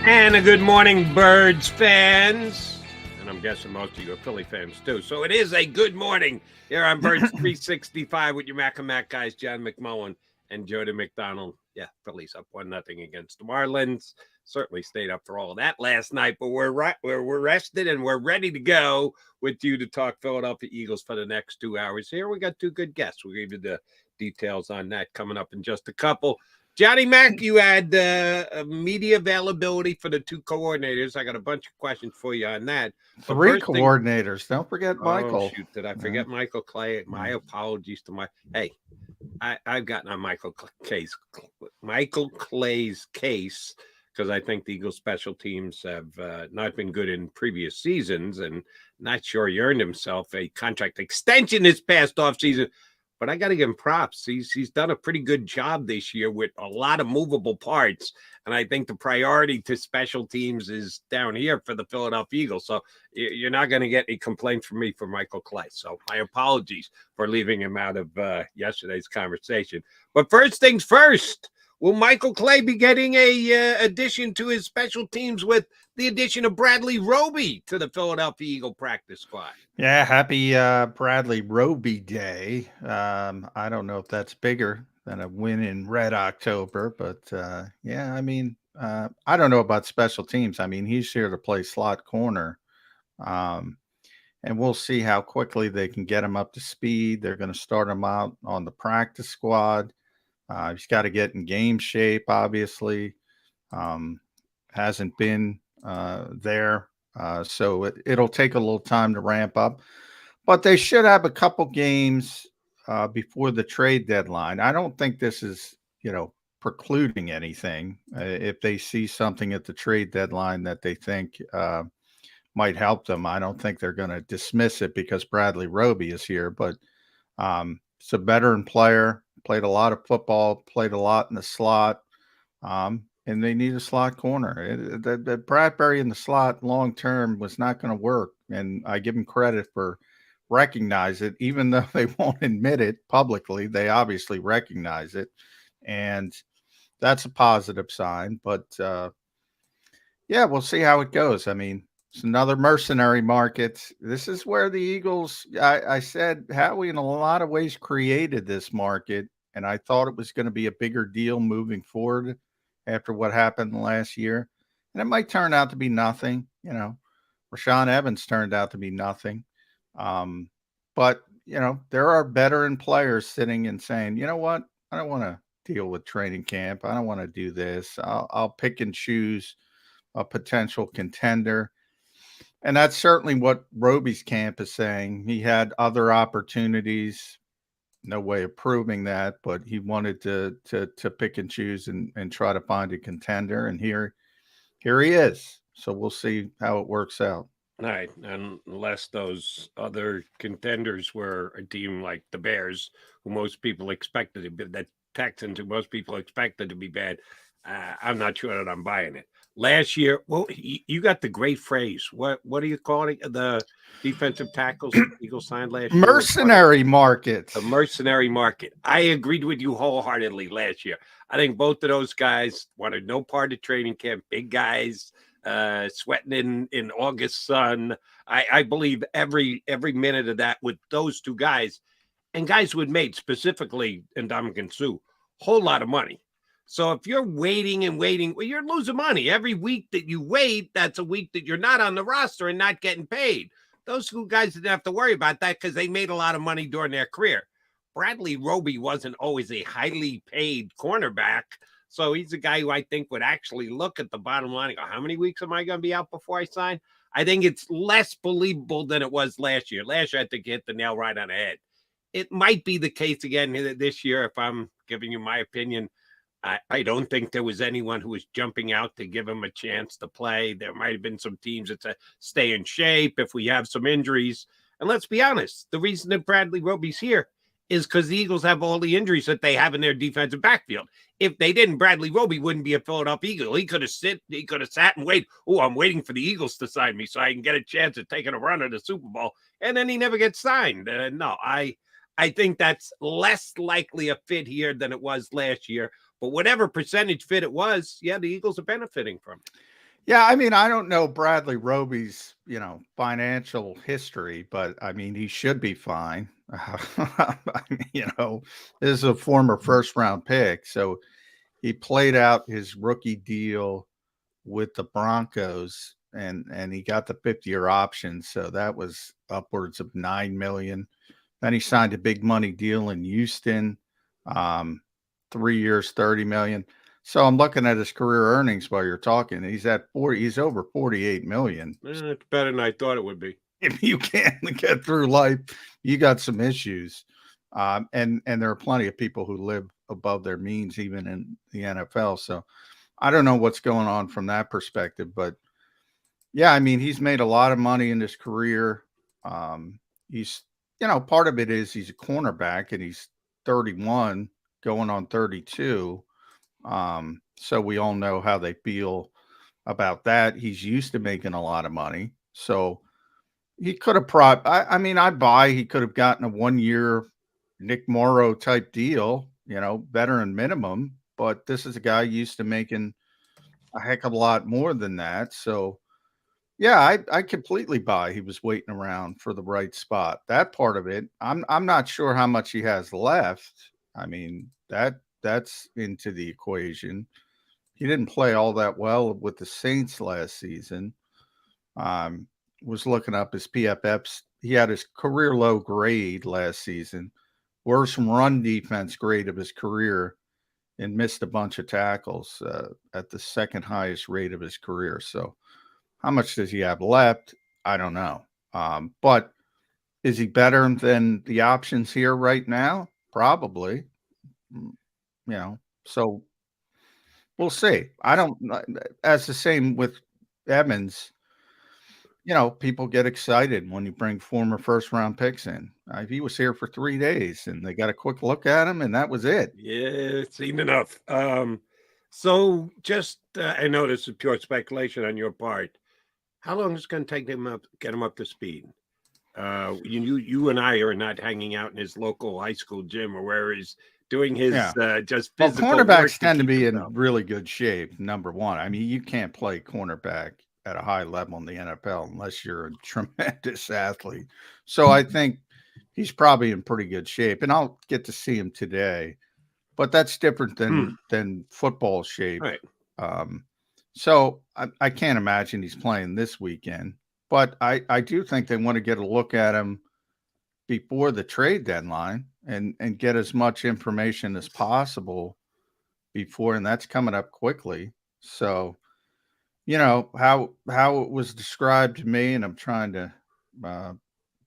And a good morning, Birds fans. And I'm guessing most of you are Philly fans, too. So it is a good morning here on Birds 365 with your Mac and Mac guys, John McMullen and Jody McDonald. Yeah, Philly's up 1-0 against the Marlins. Certainly stayed up for all of that last night, but we're rested and we're ready to go with you to talk Philadelphia Eagles for the next 2 hours. Here we got two good guests. We'll give you the details on that coming up in just a couple. Johnny Mac, you had media availability for the two coordinators. I got a bunch of questions for you on that. Three coordinators. Don't forget Michael. Oh, shoot, did I forget Michael Clay? My apologies to my. Hey, I've gotten on Michael Clay's case because I think the Eagles special teams have not been good in previous seasons, and not sure he earned himself a contract extension this past offseason. But I got to give him props. He's done a pretty good job this year with a lot of movable parts. And I think the priority to special teams is down here for the Philadelphia Eagles. So you're not going to get any complaints from me for Michael Clay. So my apologies for leaving him out of yesterday's conversation. But first things first, will Michael Clay be getting a addition to his special teams with the addition of Bradley Roby to the Philadelphia Eagle practice squad? Yeah, happy Bradley Roby Day. I don't know if that's bigger than a win in Red October, but yeah, I mean, I don't know about special teams. I mean, he's here to play slot corner, and we'll see how quickly they can get him up to speed. They're going to start him out on the practice squad. He's got to get in game shape, obviously. Hasn't been there. So it'll take a little time to ramp up. But they should have a couple games before the trade deadline. I don't think this is, precluding anything. If they see something at the trade deadline that they think might help them, I don't think they're going to dismiss it because Bradley Roby is here. But it's a veteran player. Played a lot of football, played a lot in the slot, and they need a slot corner. That Bradbury in the slot long term was not going to work, and I give him credit for recognize it, even though they won't admit it publicly. They obviously recognize it, and that's a positive sign. But yeah, we'll see how it goes. I mean, it's another mercenary market. This is where the Eagles, I said, Howie in a lot of ways created this market, and I thought it was going to be a bigger deal moving forward after what happened last year. And it might turn out to be nothing. Rashaan Evans turned out to be nothing. But, there are veteran players sitting and saying, you know what? I don't want to deal with training camp. I don't want to do this. I'll pick and choose a potential contender. And that's certainly what Roby's camp is saying. He had other opportunities. No way of proving that, but he wanted to pick and choose and try to find a contender. And here he is. So we'll see how it works out. All right. Unless those other contenders were a team like the Bears, who most people expected to be, the Texans, who most people expected to be bad, I'm not sure that I'm buying it. Last year, well, you got the great phrase. What do you call it? The defensive tackles Eagles signed last year? Mercenary market. The mercenary market. I agreed with you wholeheartedly last year. I think both of those guys wanted no part of training camp. Big guys, sweating in August sun. I believe every minute of that with those two guys, and guys who had made specifically Ndamukong Suh a whole lot of money. So if you're waiting and waiting, well, you're losing money. Every week that you wait, that's a week that you're not on the roster and not getting paid. Those two guys didn't have to worry about that because they made a lot of money during their career. Bradley Roby wasn't always a highly paid cornerback. So he's a guy who I think would actually look at the bottom line and go, how many weeks am I going to be out before I sign? I think it's less believable than it was last year. Last year, I think you hit the nail right on the head. It might be the case again this year if I'm giving you my opinion. I don't think there was anyone who was jumping out to give him a chance to play. There might have been some teams that said, stay in shape if we have some injuries. And let's be honest, the reason that Bradley Roby's here is because the Eagles have all the injuries that they have in their defensive backfield. If they didn't, Bradley Roby wouldn't be a Philadelphia Eagle. He could have sat and waited. Oh, I'm waiting for the Eagles to sign me so I can get a chance at taking a run at the Super Bowl. And then he never gets signed. No, I think that's less likely a fit here than it was last year. But whatever percentage fit it was, yeah, the Eagles are benefiting from it. Yeah, I mean, I don't know Bradley Roby's, financial history, but I mean, he should be fine. I mean, this is a former first round pick. So he played out his rookie deal with the Broncos and he got the 50-year option. So that was upwards of 9 million. Then he signed a big money deal in Houston, um, 3 years, 30 million. So I'm looking at his career earnings while you're talking. He's at 40. He's over 48 million. It's better than I thought it would be. If you can't get through life, you got some issues. And there are plenty of people who live above their means, even in the NFL. So I don't know what's going on from that perspective, but yeah, I mean, he's made a lot of money in his career. He's, part of it is he's a cornerback and he's 31 going on 32. So we all know how they feel about that. He's used to making a lot of money. So he could have I mean, I buy he could have gotten a 1 year Nick Morrow type deal, veteran minimum, but this is a guy used to making a heck of a lot more than that. So yeah, I completely buy he was waiting around for the right spot. That part of it, I'm not sure how much he has left. I mean, that's into the equation. He didn't play all that well with the Saints last season. Um, was looking up his PFFs. He had his career low grade last season, worst run defense grade of his career, and missed a bunch of tackles at the second highest rate of his career. So how much does he have left? I don't know. But is he better than the options here right now? Probably. So we'll see. I don't, as the same with Evans, people get excited when you bring former first round picks in. He was here for 3 days and they got a quick look at him and that was it. Yeah, seen enough. So just I know this is pure speculation on your part. How long is it going to take them get him up to speed? You and I are not hanging out in his local high school gym or where he's doing his just physical cornerbacks work tend to be himself. in really good shape. Number one, I mean, you can't play cornerback at a high level in the NFL unless you're a tremendous athlete. So I think he's probably in pretty good shape, and I'll get to see him today. But that's different than football shape. Right. So I can't imagine he's playing this weekend. But I do think they want to get a look at him before the trade deadline and get as much information as possible before, and that's coming up quickly. So, how it was described to me, and I'm trying to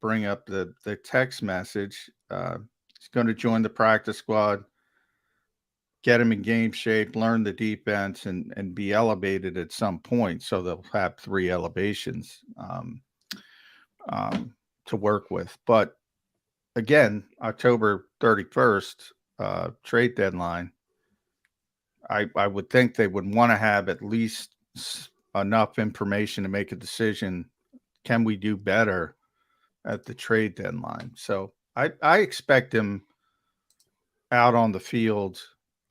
bring up the text message. He's going to join the practice squad, get him in game shape, learn the defense, and be elevated at some point. So they'll have 3 elevations to work with. But again, October 31st, trade deadline, I would think they would want to have at least enough information to make a decision. Can we do better at the trade deadline? So I expect him out on the field,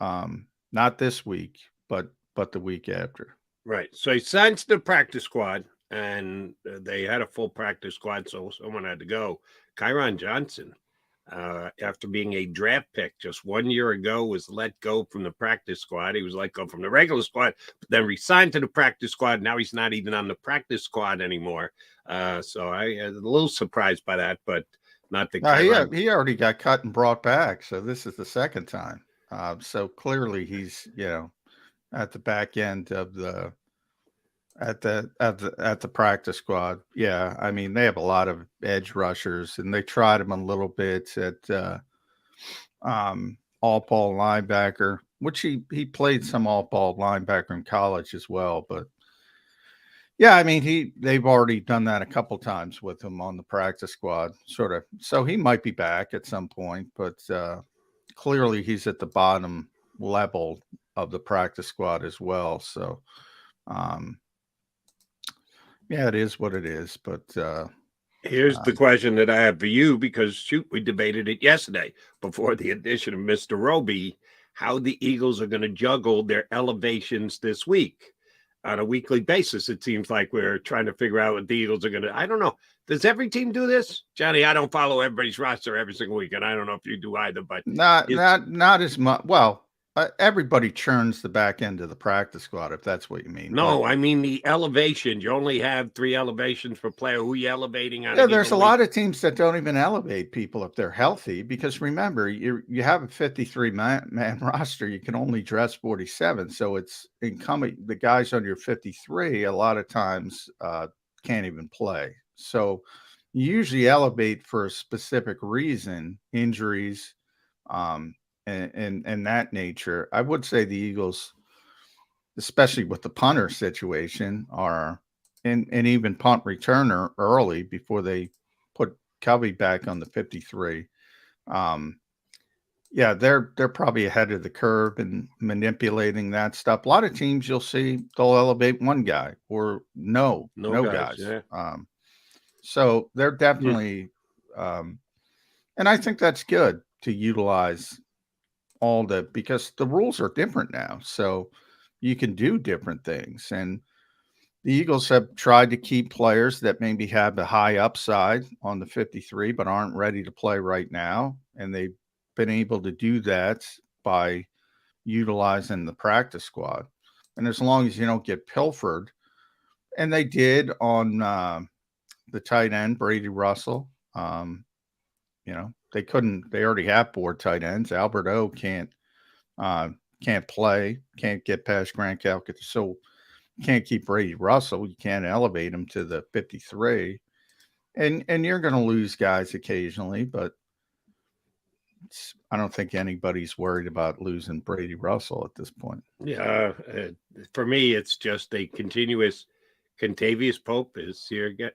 not this week, but the week after. Right. So he signs the practice squad, and they had a full practice squad, so someone had to go. Kyron Johnson, after being a draft pick just 1 year ago, was let go from the practice squad. He was let go from the regular squad, but then resigned to the practice squad. Now he's not even on the practice squad anymore. So I was a little surprised by that, but not the he already got cut and brought back. So this is the second time. So clearly he's, at the back end of the at the practice squad. Yeah, I mean they have a lot of edge rushers, and they tried him a little bit at all ball linebacker, which he played some all ball linebacker in college as well. But yeah, I mean they've already done that a couple times with him on the practice squad, sort of. So he might be back at some point, but clearly he's at the bottom level of the practice squad as well. So yeah, it is what it is. But here's the question that I have for you, because shoot, we debated it yesterday before the addition of Mr. Roby, how the Eagles are going to juggle their elevations this week. on a weekly basis. It seems like we're trying to figure out what the Eagles are going to. I don't know. Does every team do this, Johnny? I don't follow everybody's roster every single week, and I don't know if you do either. But not as much. Well, everybody churns the back end of the practice squad, if that's what you mean. No, I mean the elevation. You only have 3 elevations per player. Who are you elevating on? Yeah, there's a lot of teams that don't even elevate people if they're healthy, because remember, you have a 53 man roster. You can only dress 47, so it's incumbent. The guys on your 53 a lot of times can't even play. So you usually elevate for a specific reason, injuries, and that nature. I would say the Eagles, especially with the punter situation, are and even punt returner early before they put Covey back on the 53. Yeah, they're probably ahead of the curve in manipulating that stuff. A lot of teams you'll see they'll elevate one guy or no guys. Yeah. So they're definitely, and I think that's good to utilize because the rules are different now. So you can do different things. And the Eagles have tried to keep players that maybe have a high upside on the 53, but aren't ready to play right now. And they've been able to do that by utilizing the practice squad. And as long as you don't get pilfered, and they did on the tight end, Brady Russell, they already have 4 tight ends. Albert O can't play, can't get past Grant Calcutt. So you can't keep Brady Russell. You can't elevate him to the 53. And you're going to lose guys occasionally, but I don't think anybody's worried about losing Brady Russell at this point. Yeah. For me, it's just a continuous. Contavious Pope is here again.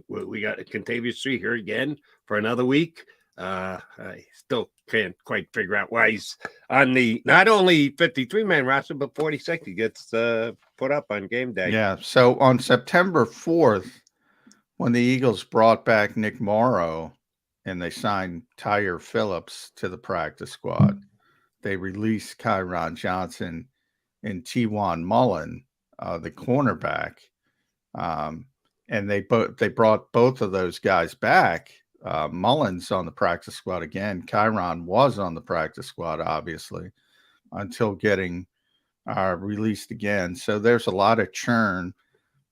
We got Contavious 3 here again for another week. I still can't quite figure out why he's on the not only 53-man roster, but 46. He gets put up on game day. Yeah. So on September 4th, when the Eagles brought back Nick Morrow and they signed Tyre Phillips to the practice squad, they released Kyron Johnson and T1 Mullen, the cornerback. And they brought both of those guys back. Mullins on the practice squad again. Kyron was on the practice squad, obviously, until getting released again. So there's a lot of churn.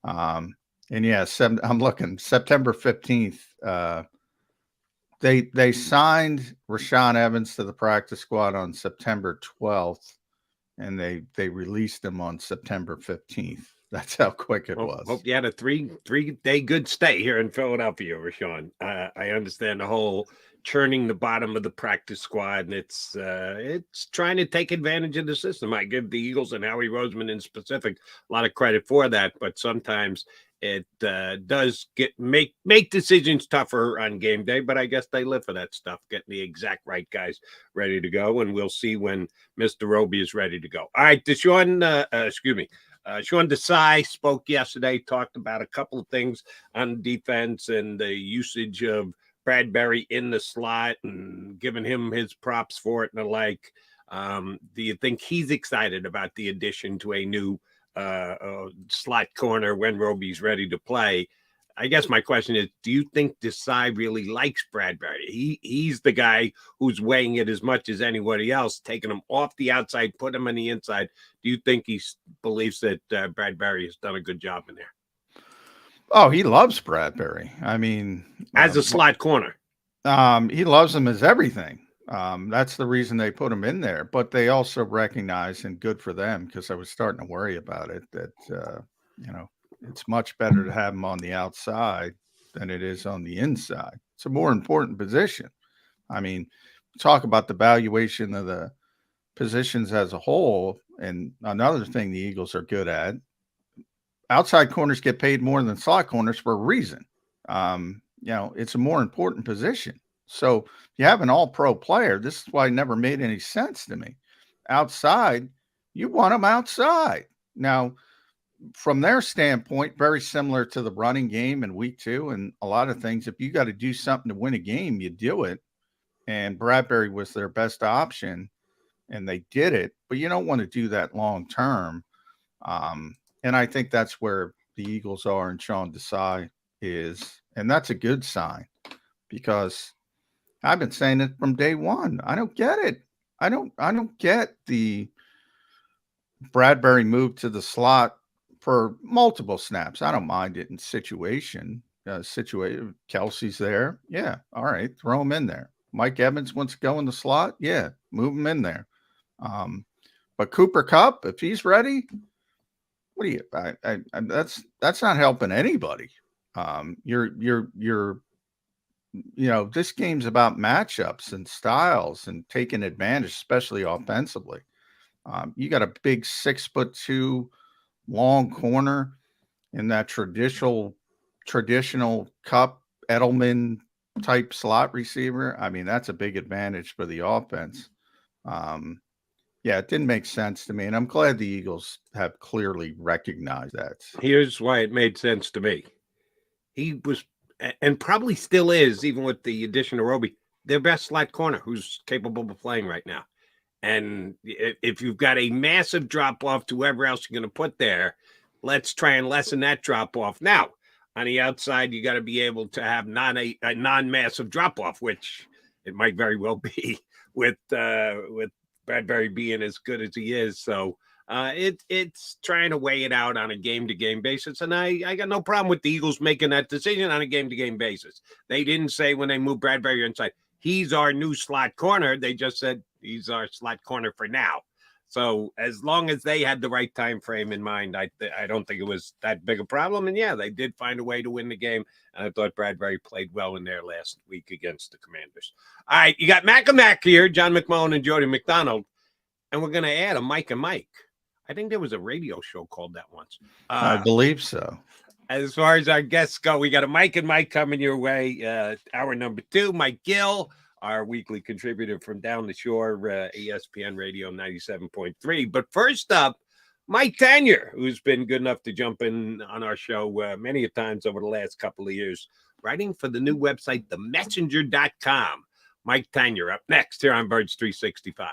And yeah, I'm looking September 15th. They signed Rashaan Evans to the practice squad on September 12th, and they released him on September 15th. That's how quick it was. Hope you had a three-day good stay here in Philadelphia, Rashaan. I understand the whole churning the bottom of the practice squad, and it's trying to take advantage of the system. I give the Eagles and Howie Roseman in specific a lot of credit for that, but sometimes it does make decisions tougher on game day. But I guess they live for that stuff, getting the exact right guys ready to go, and we'll see when Mr. Roby is ready to go. All right, Sean Desai spoke yesterday, talked about a couple of things on defense and the usage of Bradbury in the slot and giving him his props for it and the like. Do you think he's excited about the addition to a new slot corner when Roby's ready to play? I guess my question is, do you think Desai really likes Bradbury? He's the guy who's weighing it as much as anybody else, taking him off the outside, put him on the inside. Do you think he believes that Bradbury has done a good job in there? Oh, he loves Bradbury. I mean, as a slot corner, he loves him as everything. That's the reason they put him in there. But they also recognize, and good for them, because I was starting to worry about it, that it's much better to have him on the outside than it is on the inside. It's a more important position. I mean, talk about the valuation of the positions as a whole. And another thing the Eagles are good at, outside corners get paid more than slot corners for a reason. It's a more important position. So if you have an all-pro player, this is why it never made any sense to me. Outside, you want them outside. Now, from their standpoint, very similar to the running game in week 2 and a lot of things. If you got to do something to win a game, you do it. And Bradbury was their best option, and they did it. But you don't want to do that long term. And I think that's where the Eagles are and Sean Desai is. And that's a good sign because I've been saying it from day one. I don't get it. I don't get the Bradbury move to the slot for multiple snaps. I don't mind it in situation. Kelsey's there. Yeah. All right. Throw him in there. Mike Evans wants to go in the slot. Yeah. Move him in there. But Cooper Kupp, if he's ready, what do you? That's not helping anybody. This game's about matchups and styles and taking advantage, especially offensively. You got a big 6'2" long corner in that traditional Kupp Edelman type slot receiver. I mean, that's a big advantage for the offense. It didn't make sense to me, and I'm glad the Eagles have clearly recognized that. Here's why it made sense to me. He was, and probably still is, even with the addition of Roby, their best slot corner who's capable of playing right now. And if you've got a massive drop-off to whoever else you're going to put there, let's try and lessen that drop-off. Now, on the outside, you got to be able to have a non-massive drop-off, which it might very well be with Bradbury being as good as he is. So it's trying to weigh it out on a game-to-game basis. And I got no problem with the Eagles making that decision on a game-to-game basis. They didn't say when they moved Bradbury inside, he's our new slot corner. They just said he's our slot corner for now. So as long as they had the right time frame in mind, I don't think it was that big a problem. And yeah, they did find a way to win the game. And I thought Bradbury played well in there last week against the Commanders. All right, you got Mac and Mac here, John McMullen and Jody McDonald. And we're going to add a Mike and Mike. I think there was a radio show called that once. I believe so. As far as our guests go, we got a Mike and Mike coming your way. Hour number 2, Mike Gill, our weekly contributor from down the shore, ESPN Radio 97.3. But first up, Mike Tanier, who's been good enough to jump in on our show many a times over the last couple of years, writing for the new website, themessenger.com. Mike Tanier up next here on Birds 365.